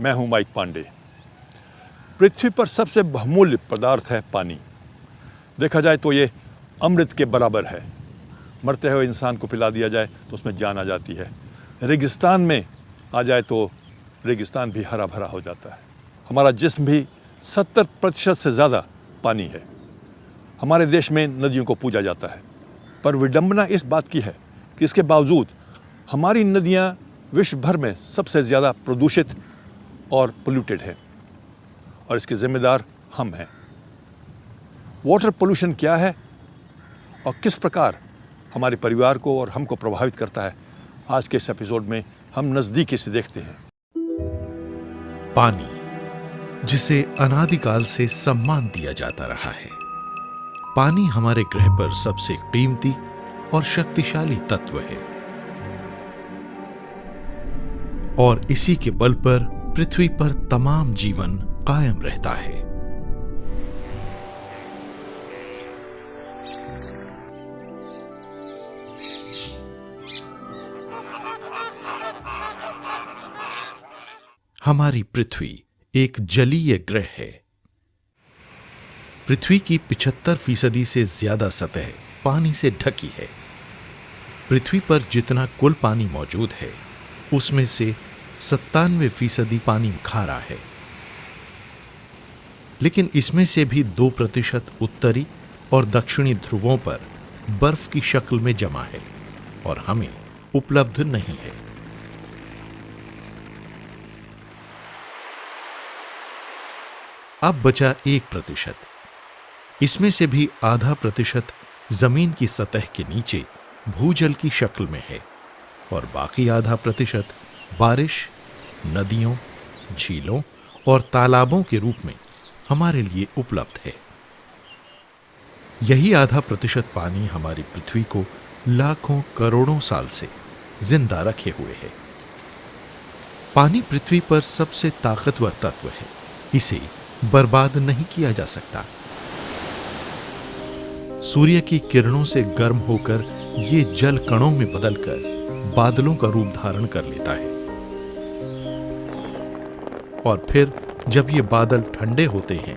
मैं हूं माइक पांडे। पृथ्वी पर सबसे बहुमूल्य पदार्थ है पानी। देखा जाए तो ये अमृत के बराबर है। मरते हुए इंसान को पिला दिया जाए तो उसमें जान आ जाती है। रेगिस्तान में आ जाए तो रेगिस्तान भी हरा भरा हो जाता है। हमारा जिस्म भी 70% से ज़्यादा पानी है। हमारे देश में नदियों को पूजा जाता है, पर विडंबना इस बात की है कि इसके बावजूद हमारी नदियाँ विश्व भर में सबसे ज़्यादा प्रदूषित और पोल्यूटेड है, और इसके जिम्मेदार हम हैं। वाटर पोल्यूशन क्या है और किस प्रकार हमारे परिवार को और हमको प्रभावित करता है, आज के इस एपिसोड में हम नज़दीकी से देखते हैं। पानी, जिसे अनादिकाल से सम्मान दिया जाता रहा है। पानी हमारे ग्रह पर सबसे कीमती और शक्तिशाली तत्व है, और इसी के बल पर पृथ्वी पर तमाम जीवन कायम रहता है। हमारी पृथ्वी एक जलीय ग्रह है। पृथ्वी की 75% से ज्यादा सतह पानी से ढकी है। पृथ्वी पर जितना कुल पानी मौजूद है, उसमें से 97% पानी खारा है। लेकिन इसमें से भी 2% उत्तरी और दक्षिणी ध्रुवों पर बर्फ की शक्ल में जमा है और हमें उपलब्ध नहीं है। अब बचा 1%। इसमें से भी आधा प्रतिशत जमीन की सतह के नीचे भूजल की शक्ल में है, और बाकी आधा प्रतिशत बारिश, नदियों, झीलों और तालाबों के रूप में हमारे लिए उपलब्ध है। यही आधा प्रतिशत पानी हमारी पृथ्वी को लाखों करोड़ों साल से जिंदा रखे हुए है। पानी पृथ्वी पर सबसे ताकतवर तत्व है। इसे बर्बाद नहीं किया जा सकता। सूर्य की किरणों से गर्म होकर ये जल कणों में बदलकर बादलों का रूप धारण कर लेता है, और फिर जब ये बादल ठंडे होते हैं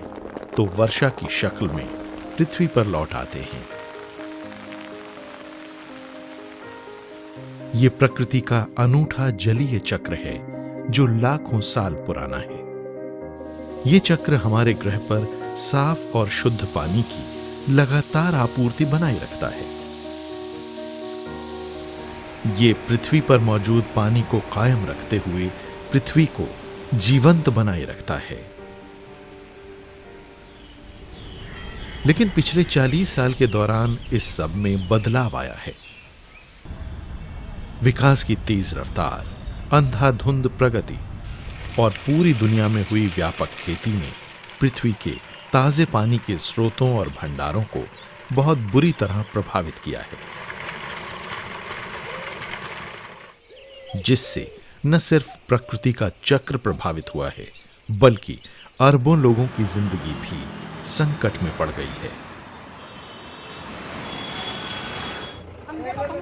तो वर्षा की शक्ल में पृथ्वी पर लौट आते हैं। ये प्रकृति का अनूठा जलीय चक्र है जो लाखों साल पुराना है। ये चक्र हमारे ग्रह पर साफ और शुद्ध पानी की लगातार आपूर्ति बनाए रखता है। ये पृथ्वी पर मौजूद पानी को कायम रखते हुए पृथ्वी को जीवंत बनाए रखता है। लेकिन पिछले 40 साल के दौरान इस सब में बदलाव आया है। विकास की तेज रफ्तार, अंधाधुंध प्रगति और पूरी दुनिया में हुई व्यापक खेती ने पृथ्वी के ताजे पानी के स्रोतों और भंडारों को बहुत बुरी तरह प्रभावित किया है, जिससे न सिर्फ प्रकृति का चक्र प्रभावित हुआ है, बल्कि अरबों लोगों की जिंदगी भी संकट में पड़ गई है।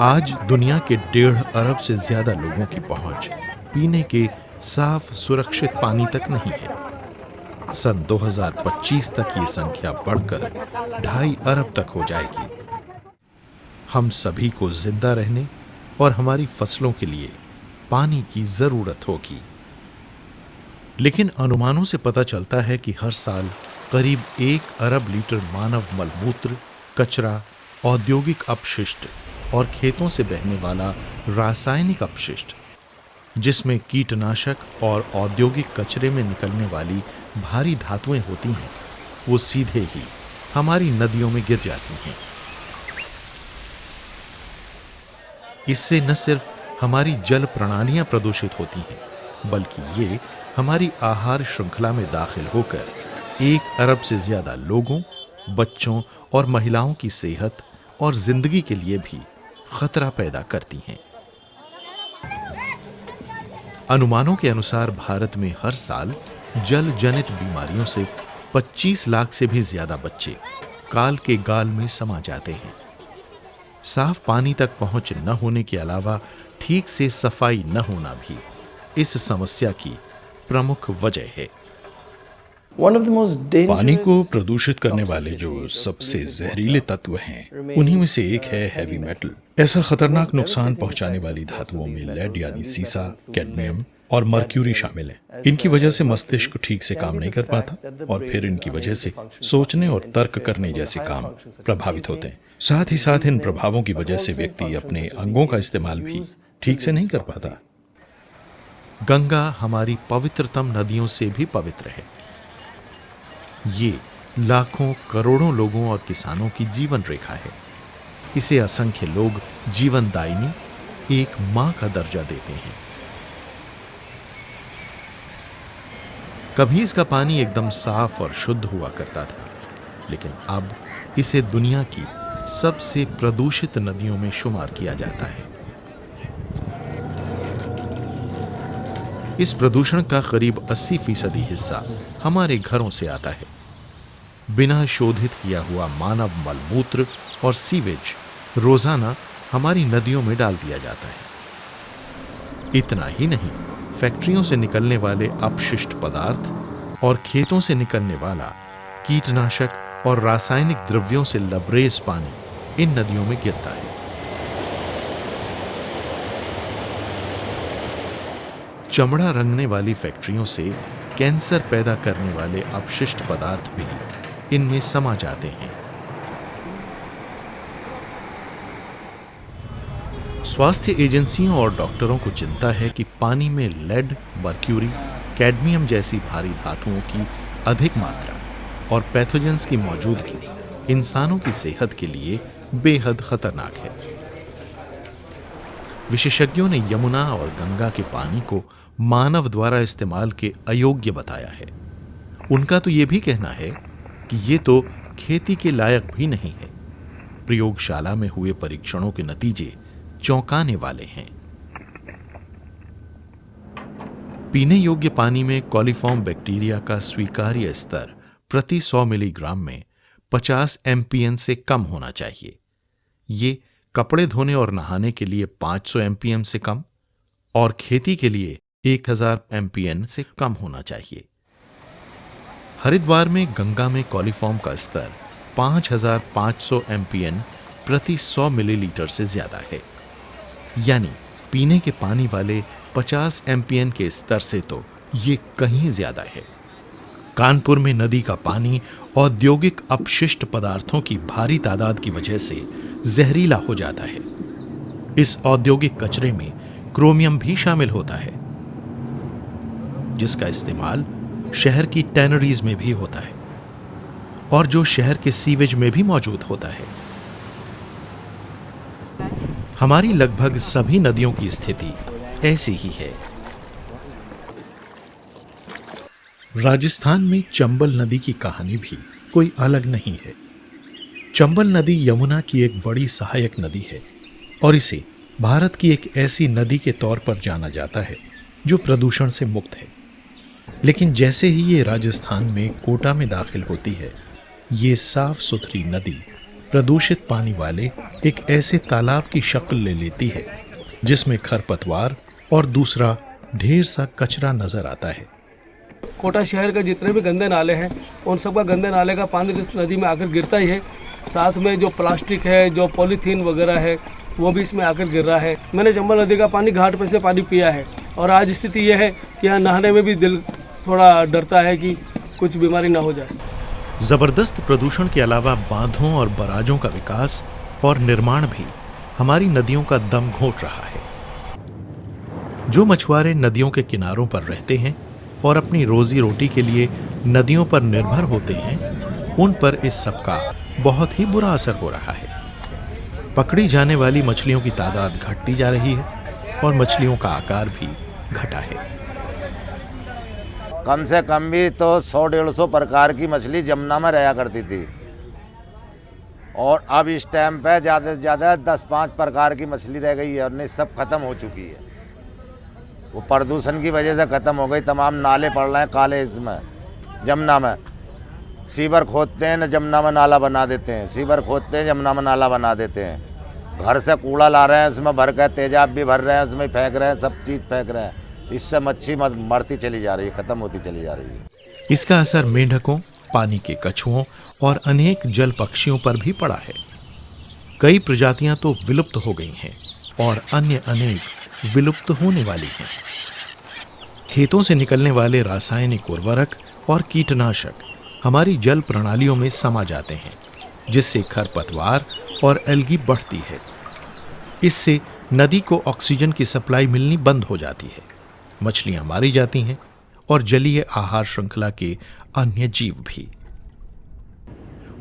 आज दुनिया के 1.5 अरब से ज्यादा लोगों की पहुंच पीने के साफ सुरक्षित पानी तक नहीं है। सन 2025 तक ये संख्या बढ़कर 2.5 अरब तक हो जाएगी। हम सभी को जिंदा रहने और हमारी फसलों के लिए पानी की जरूरत होगी। लेकिन अनुमानों से पता चलता है कि हर साल करीब 1 अरब लीटर मानव मलमूत्र, कचरा, औद्योगिक अपशिष्ट और खेतों से बहने वाला रासायनिक अपशिष्ट, जिसमें कीटनाशक और औद्योगिक कचरे में निकलने वाली भारी धातुएं होती हैं, वो सीधे ही हमारी नदियों में गिर जाती हैं। इससे न सिर्फ हमारी जल प्रणालियां प्रदूषित होती हैं, बल्कि ये हमारी आहार श्रृंखला में दाखिल होकर 1 अरब से ज्यादा लोगों, बच्चों और महिलाओं की सेहत और जिंदगी के लिए भी खतरा पैदा करती हैं। अनुमानों के अनुसार भारत में हर साल जल जनित बीमारियों से 25 लाख से भी ज्यादा बच्चे काल के गाल में समा जाते हैं। साफ पानी तक पहुंच न होने के अलावा ठीक से सफाई न होना भी इस समस्या की प्रमुख वजह है। पानी को प्रदूषित करने वाले जो सबसे जहरीले तत्व हैं, उन्हीं में से एक है हैवी मेटल। ऐसा खतरनाक नुकसान पहुंचाने वाली धातुओं में लेड यानी सीसा, कैडमियम और मर्क्यूरी शामिल है। इनकी वजह से मस्तिष्क ठीक से काम नहीं कर पाता और फिर इनकी वजह से सोचने और तर्क करने जैसे काम प्रभावित होते हैं। साथ ही साथ इन प्रभावों की वजह से व्यक्ति अपने अंगों का इस्तेमाल भी ठीक से नहीं कर पाता। गंगा हमारी पवित्रतम नदियों से भी पवित्र है। ये लाखों करोड़ों लोगों और किसानों की जीवन रेखा है। इसे असंख्य लोग जीवनदायिनी, एक मां का दर्जा देते हैं। कभी इसका पानी एकदम साफ और शुद्ध हुआ करता था, लेकिन अब इसे दुनिया की सबसे प्रदूषित नदियों में शुमार किया जाता है। इस प्रदूषण का करीब 80% हिस्सा हमारे घरों से आता है। बिना शोधित किया हुआ मानव मलमूत्र और सीवेज रोजाना हमारी नदियों में डाल दिया जाता है। इतना ही नहीं, फैक्ट्रियों से निकलने वाले अपशिष्ट पदार्थ और खेतों से निकलने वाला कीटनाशक और रासायनिक द्रव्यों से लबरेज पानी इन नदियों में गिरता है। चमड़ा रंगने वाली फैक्ट्रियों से कैंसर पैदा करने वाले अपशिष्ट पदार्थ भी इनमें समा जाते हैं। स्वास्थ्य एजेंसियों और डॉक्टरों को चिंता है कि पानी में लेड, मर्क्यूरी, कैडमियम जैसी भारी धातुओं की अधिक मात्रा और पैथोजेंस की मौजूदगी इंसानों की सेहत के लिए बेहद खतरनाक है। विशेषज्ञों ने यमुना और गंगा के पानी को मानव द्वारा इस्तेमाल के अयोग्य बताया है। उनका तो यह भी कहना है कि ये तो खेती के लायक भी नहीं है। प्रयोगशाला में हुए परीक्षणों के नतीजे चौंकाने वाले हैं। पीने योग्य पानी में कॉलीफॉर्म बैक्टीरिया का स्वीकार्य स्तर प्रति 100 मिलीग्राम में 50 एमपीएन से कम होना चाहिए। ये कपड़े धोने और नहाने के लिए 500 एमपीएम से कम और खेती के लिए 1000 एमपीएन से कम होना चाहिए। हरिद्वार में गंगा में कॉलीफॉर्म का स्तर 5500 एमपीएन प्रति 100 मिलीलीटर से ज्यादा है। यानी पीने के पानी वाले 50 एमपीएन के स्तर से तो ये कहीं ज्यादा है। कानपुर में नदी का पानी औद्योगिक अपशिष्ट पदार्थों की भारी तादाद की वजह से जहरीला हो जाता है। इस औद्योगिक कचरे में क्रोमियम भी शामिल होता है, जिसका इस्तेमाल शहर की टैनरीज में भी होता है और जो शहर के सीवेज में भी मौजूद होता है। हमारी लगभग सभी नदियों की स्थिति ऐसी ही है। राजस्थान में चंबल नदी की कहानी भी कोई अलग नहीं है। चंबल नदी यमुना की एक बड़ी सहायक नदी है और इसे भारत की एक ऐसी नदी के तौर पर जाना जाता है जो प्रदूषण से मुक्त है। लेकिन जैसे ही ये राजस्थान में कोटा में दाखिल होती है, ये साफ सुथरी नदी प्रदूषित पानी वाले एक ऐसे तालाब की शक्ल ले लेती है जिसमें खरपतवार और दूसरा ढेर सा कचरा नजर आता है। कोटा शहर के जितने भी गंदे नाले हैं, उन सब का गंदे नाले का पानी इस नदी में आकर गिरता ही है। साथ में जो प्लास्टिक है, जो पॉलीथीन वगैरह है, वो भी इसमें आकर गिर रहा है। मैंने चंबल नदी का पानी घाट पे से पानी पिया है और आज स्थिति ये है कि यहाँ नहाने में भी दिल थोड़ा डरता है कि कुछ बीमारी ना हो जाए। जबरदस्त प्रदूषण के अलावा बांधों और बराजों का विकास और निर्माण भी हमारी नदियों का दम घोंट रहा है। जो मछुआरे नदियों के किनारों पर रहते हैं और अपनी रोजी रोटी के लिए नदियों पर निर्भर होते हैं, उन पर इस सब का बहुत ही बुरा असर हो रहा है। पकड़ी जाने वाली मछलियों की तादाद घटती जा रही है और मछलियों का आकार भी घटा है। कम से कम भी तो 100-150 प्रकार की मछली जमुना में रहा करती थी और अब इस टाइम पे ज़्यादा से ज़्यादा 10-5 प्रकार की मछली रह गई है और नहीं सब खत्म हो चुकी है। वो प्रदूषण की वजह से ख़त्म हो गई। तमाम नाले पड़ रहे हैं काले इसमें जमुना में। सीवर खोदते हैं न जमुना में नाला बना देते हैं, सीवर खोदते हैं जमुना में नाला बना देते हैं। घर से कूड़ा ला रहे हैं, उसमें भर कर तेजाब भी भर रहे हैं, उसमें फेंक रहे हैं, सब चीज़ फेंक रहे हैं। इससे मच्छी मरती चली जा रही है, ख़त्म होती चली जा रही है। इसका असर मेंढकों, पानी के कछुओं और अनेक जल पक्षियों पर भी पड़ा है। कई प्रजातियां तो विलुप्त हो गई हैं और अन्य अनेक विलुप्त होने वाली हैं। खेतों से निकलने वाले रासायनिक उर्वरक और कीटनाशक हमारी जल प्रणालियों में समा जाते हैं, जिससे खरपतवार और एल्गी बढ़ती है। इससे नदी को ऑक्सीजन की सप्लाई मिलनी बंद हो जाती है, मछलियां मारी जाती हैं और जलीय आहार श्रृंखला के अन्य जीव भी।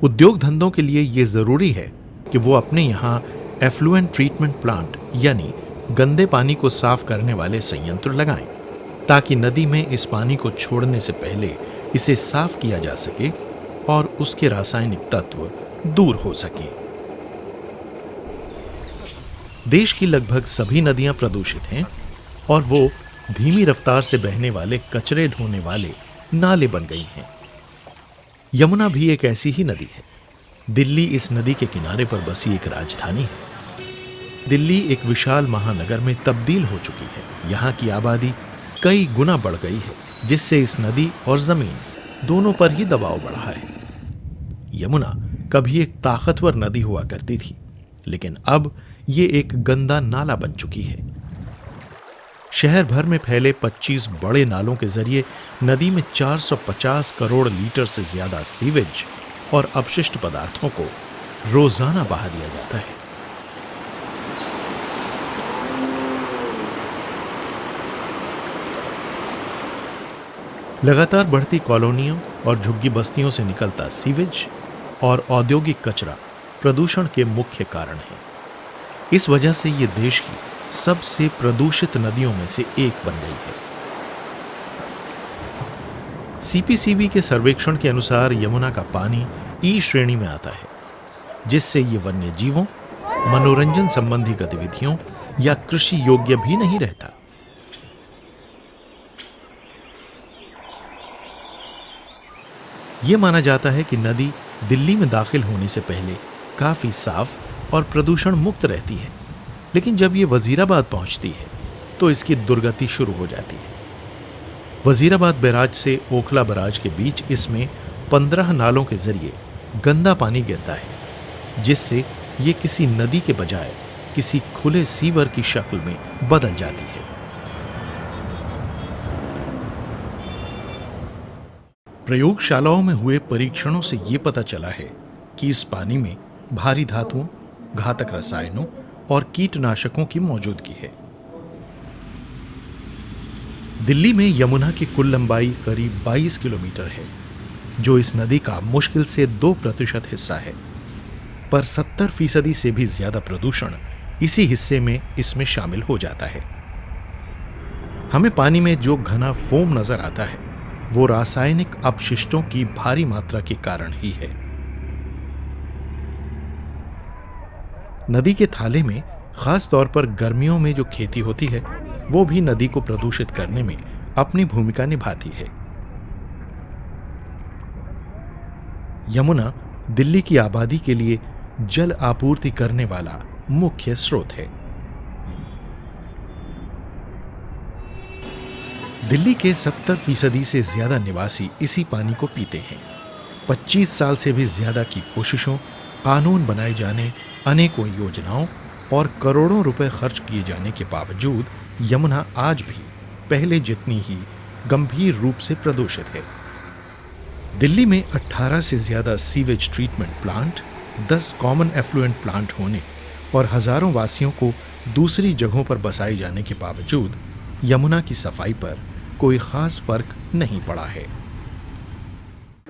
उद्योग धंधों के लिए यह जरूरी है कि वो अपने यहां एफ्लुएंट ट्रीटमेंट प्लांट यानी गंदे पानी को साफ करने वाले संयंत्र लगाएं, ताकि नदी में इस पानी को छोड़ने से पहले इसे साफ किया जा सके और उसके रासायनिक तत्व दूर हो सके। देश की लगभग सभी नदियां प्रदूषित हैं और वो धीमी रफ्तार से बहने वाले कचरे ढोने वाले नाले बन गई हैं। यमुना भी एक ऐसी ही नदी है। दिल्ली इस नदी के किनारे पर बसी एक राजधानी है। दिल्ली एक विशाल महानगर में तब्दील हो चुकी है। यहाँ की आबादी कई गुना बढ़ गई है, जिससे इस नदी और जमीन दोनों पर ही दबाव बढ़ा है। यमुना कभी एक ताकतवर नदी हुआ करती थी, लेकिन अब ये एक गंदा नाला बन चुकी है। शहर भर में फैले 25 बड़े नालों के जरिए नदी में 450 करोड़ लीटर से ज्यादा सीवेज और अपशिष्ट पदार्थों को रोजाना बहा दिया जाता है। लगातार बढ़ती कॉलोनियों और झुग्गी बस्तियों से निकलता सीवेज और औद्योगिक कचरा प्रदूषण के मुख्य कारण है। इस वजह से ये देश की सबसे प्रदूषित नदियों में से एक बन गई है। सीपीसीबी के सर्वेक्षण के अनुसार यमुना का पानी ई श्रेणी में आता है, जिससे ये वन्य जीवों, मनोरंजन संबंधी गतिविधियों या कृषि योग्य भी नहीं रहता। यह माना जाता है कि नदी दिल्ली में दाखिल होने से पहले काफी साफ और प्रदूषण मुक्त रहती है, लेकिन जब ये वजीराबाद पहुंचती है तो इसकी दुर्गति शुरू हो जाती है। वजीराबाद बैराज से ओखला बैराज के बीच इसमें 15 नालों के जरिए गंदा पानी गिरता है, जिससे ये किसी नदी के बजाय किसी खुले सीवर की शक्ल में बदल जाती है। प्रयोगशालाओं में हुए परीक्षणों से यह पता चला है कि इस पानी में भारी धातुओं, घातक रसायनों और कीटनाशकों की मौजूदगी है। दिल्ली में यमुना की कुल लंबाई करीब 22 किलोमीटर है, जो इस नदी का मुश्किल से 2% हिस्सा है, पर 70% से भी ज्यादा प्रदूषण इसी हिस्से में इसमें शामिल हो जाता है। हमें पानी में जो घना फोम नजर आता है वो रासायनिक अपशिष्टों की भारी मात्रा के कारण ही है। नदी के थाले में खास तौर पर गर्मियों में जो खेती होती है वो भी नदी को प्रदूषित करने में अपनी भूमिका निभाती है। यमुना दिल्ली की आबादी के लिए जल आपूर्ति करने वाला मुख्य स्रोत है। दिल्ली के 70% से ज्यादा निवासी इसी पानी को पीते हैं। 25 साल से भी ज्यादा की कोशिशों, कानून बनाए जाने, अनेकों योजनाओं और करोड़ों रुपए खर्च किए जाने के बावजूद यमुना आज भी पहले जितनी ही गंभीर रूप से प्रदूषित है। दिल्ली में 18 से ज्यादा sewage treatment plant, 10 common effluent plant होने और हजारों वासियों को दूसरी जगहों पर बसाए जाने के बावजूद यमुना की सफाई पर कोई खास फर्क नहीं पड़ा है।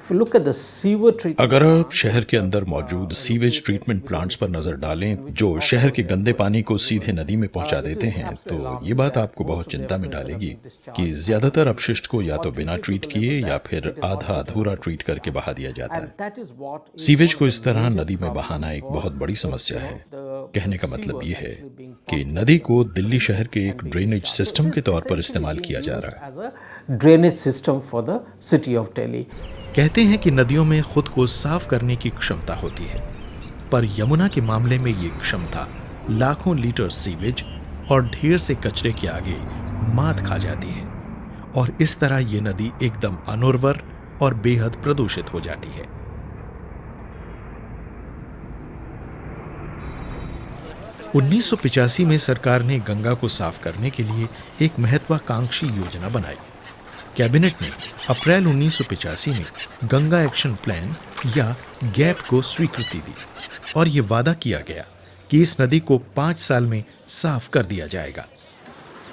अगर आप शहर के अंदर मौजूद सीवेज ट्रीटमेंट प्लांट्स पर नजर डालें जो शहर के गंदे पानी को सीधे नदी में पहुंचा देते हैं, तो ये बात आपको बहुत चिंता में डालेगी कि ज्यादातर अपशिष्ट को या तो बिना ट्रीट किए या फिर आधा अधूरा ट्रीट करके बहा दिया जाता है। सीवेज को इस तरह नदी में बहाना एक बहुत बड़ी समस्या है। कहने का मतलब ये है कि नदी को दिल्ली शहर के एक ड्रेनेज सिस्टम के तौर पर इस्तेमाल किया जा रहा है। Drainage system for the city of Delhi. कहते हैं कि नदियों में खुद को साफ करने की क्षमता होती है, पर यमुना के मामले में ये क्षमता लाखों लीटर सीवेज और ढेर से कचरे के आगे मात खा जाती है और इस तरह ये नदी एकदम अनुर्वर और बेहद प्रदूषित हो जाती है। उन्नीस में सरकार ने गंगा को साफ करने के लिए एक महत्वाकांक्षी योजना बनाई। कैबिनेट ने अप्रैल 1985 में गंगा एक्शन प्लान या गैप को स्वीकृति दी और ये वादा किया गया कि इस नदी को 5 साल में साफ कर दिया जाएगा।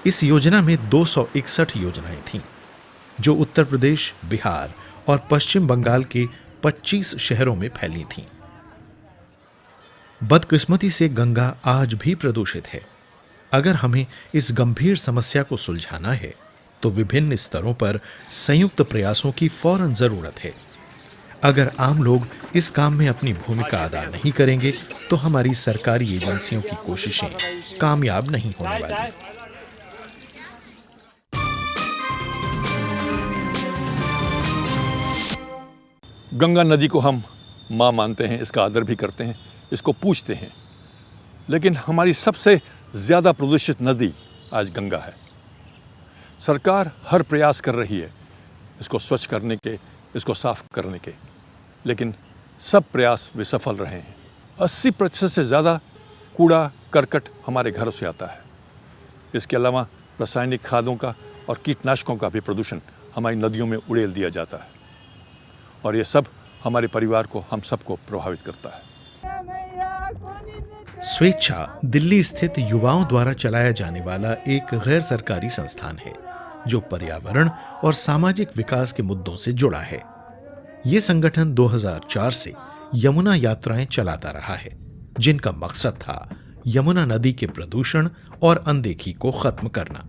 इस योजना में 261 योजनाएं थीं, जो उत्तर प्रदेश, बिहार और पश्चिम बंगाल के 25 शहरों में फैली थीं। बदकिस्मती से गंगा आज भी प्रदूषित है। अगर हमें इस गंभीर समस्या को सुलझाना है तो विभिन्न स्तरों पर संयुक्त प्रयासों की फौरन जरूरत है। अगर आम लोग इस काम में अपनी भूमिका अदा नहीं करेंगे तो हमारी सरकारी एजेंसियों की कोशिशें कामयाब नहीं होने वाली। गंगा नदी को हम माँ मानते हैं, इसका आदर भी करते हैं, इसको पूजते हैं, लेकिन हमारी सबसे ज़्यादा प्रदूषित नदी आज गंगा है। सरकार हर प्रयास कर रही है इसको स्वच्छ करने के, इसको साफ करने के, लेकिन सब प्रयास विफल रहे हैं। 80% से ज़्यादा कूड़ा करकट हमारे घरों से आता है। इसके अलावा रासायनिक खादों का और कीटनाशकों का भी प्रदूषण हमारी नदियों में उड़ेल दिया जाता है और ये सब हमारे परिवार को, हम सबको प्रभावित करता है। स्वेच्छा दिल्ली स्थित युवाओं द्वारा चलाया जाने वाला एक गैर सरकारी संस्थान है जो पर्यावरण और सामाजिक विकास के मुद्दों से जुड़ा है। ये संगठन 2004 से यमुना यात्राएं चलाता रहा है, जिनका मकसद था यमुना नदी के प्रदूषण और अनदेखी को खत्म करना।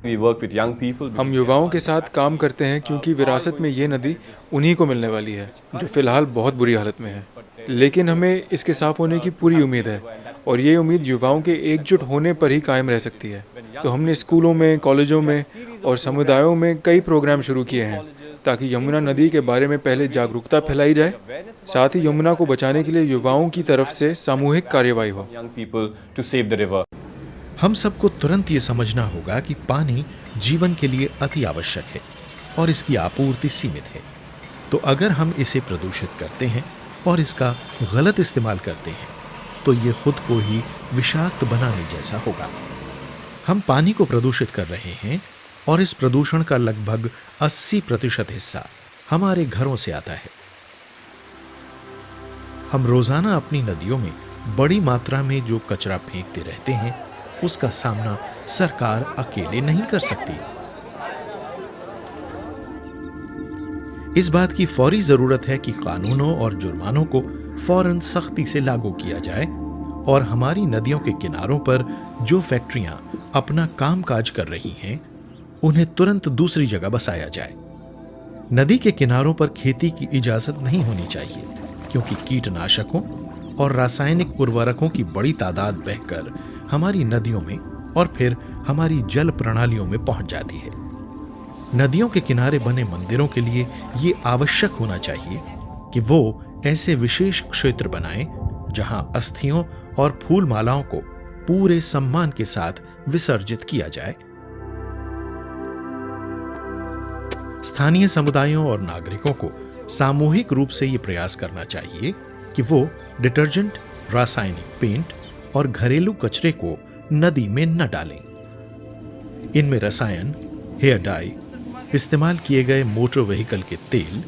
हम युवाओं के साथ काम करते हैं क्योंकि विरासत में ये नदी उन्हीं को मिलने वाली है जो फिलहाल बहुत बुरी हालत में है, लेकिन हमें इसके साफ होने की पूरी उम्मीद है और ये उम्मीद युवाओं के एकजुट होने पर ही कायम रह सकती है। तो हमने स्कूलों में, कॉलेजों में और समुदायों में कई प्रोग्राम शुरू किए हैं ताकि यमुना नदी के बारे में पहले जागरूकता फैलाई जाए, साथ ही यमुना को बचाने के लिए युवाओं की तरफ से सामूहिक कार्यवाही हो। हम सबको तुरंत ये समझना होगा कि पानी जीवन के लिए अति आवश्यक है और इसकी आपूर्ति सीमित है। तो अगर हम इसे प्रदूषित करते हैं और इसका गलत इस्तेमाल करते हैं तो ये खुद को ही विषाक्त बनाने जैसा होगा। हम पानी को प्रदूषित कर रहे हैं और इस प्रदूषण का लगभग 80% हिस्सा हमारे घरों से आता है। हम रोजाना अपनी नदियों में बड़ी मात्रा में जो कचरा फेंकते रहते हैं उसका सामना सरकार अकेले नहीं कर सकती। इस बात की फौरी जरूरत है कि कानूनों और जुर्मानों को फौरन सख्ती से लागू किया जाए और हमारी नदियों के किनारों पर जो फैक्ट्रियां अपना कामकाज कर रही हैं उन्हें तुरंत दूसरी जगह बसाया जाए। नदी के किनारों पर खेती की इजाजत नहीं होनी चाहिए क्योंकि कीटनाशकों और रासायनिक उर्वरकों की बड़ी तादाद बहकर हमारी नदियों में और फिर हमारी जल प्रणालियों में पहुंच जाती है। नदियों के किनारे बने मंदिरों के लिए ये आवश्यक होना चाहिए कि वो ऐसे विशेष क्षेत्र बनाएं जहां अस्थियों और फूल मालाओं को पूरे सम्मान के साथ विसर्जित किया जाए। स्थानीय समुदायों और नागरिकों को सामूहिक रूप से ये प्रयास करना चाहिए कि वो डिटर्जेंट, रासायनिक पेंट और घरेलू कचरे को नदी में न डालें। इनमें रसायन, हेयर डाई, इस्तेमाल किए गए मोटर व्हीकल के तेल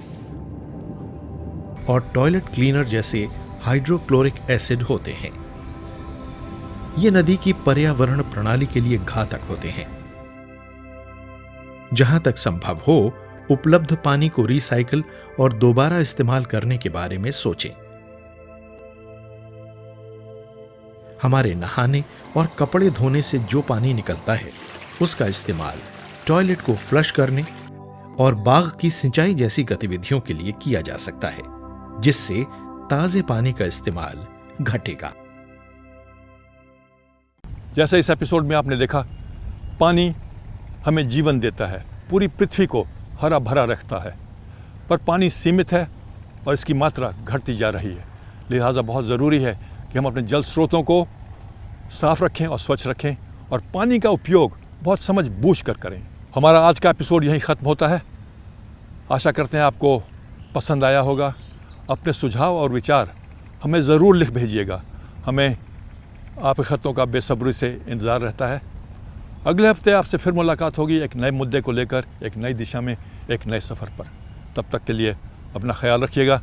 और टॉयलेट क्लीनर जैसे हाइड्रोक्लोरिक एसिड होते हैं। ये नदी की पर्यावरण प्रणाली के लिए घातक होते हैं। जहां तक संभव हो उपलब्ध पानी को रिसाइकिल और दोबारा इस्तेमाल करने के बारे में सोचें। हमारे नहाने और कपड़े धोने से जो पानी निकलता है उसका इस्तेमाल टॉयलेट को फ्लश करने और बाग की सिंचाई जैसी गतिविधियों के लिए किया जा सकता है, जिससे ताजे पानी का इस्तेमाल घटेगा। जैसे इस एपिसोड में आपने देखा, पानी हमें जीवन देता है, पूरी पृथ्वी को हरा भरा रखता है, पर पानी सीमित है और इसकी मात्रा घटती जा रही है। लिहाजा बहुत ज़रूरी है कि हम अपने जल स्रोतों को साफ रखें और स्वच्छ रखें और पानी का उपयोग बहुत समझ बूझ कर करें। हमारा आज का एपिसोड यहीं ख़त्म होता है। आशा करते हैं आपको पसंद आया होगा। अपने सुझाव और विचार हमें ज़रूर लिख भेजिएगा। हमें आपके ख़तों का बेसब्री से इंतज़ार रहता है। अगले हफ्ते आपसे फिर मुलाकात होगी एक नए मुद्दे को लेकर, एक नई दिशा में, एक नए सफ़र पर। तब तक के लिए अपना ख्याल रखिएगा।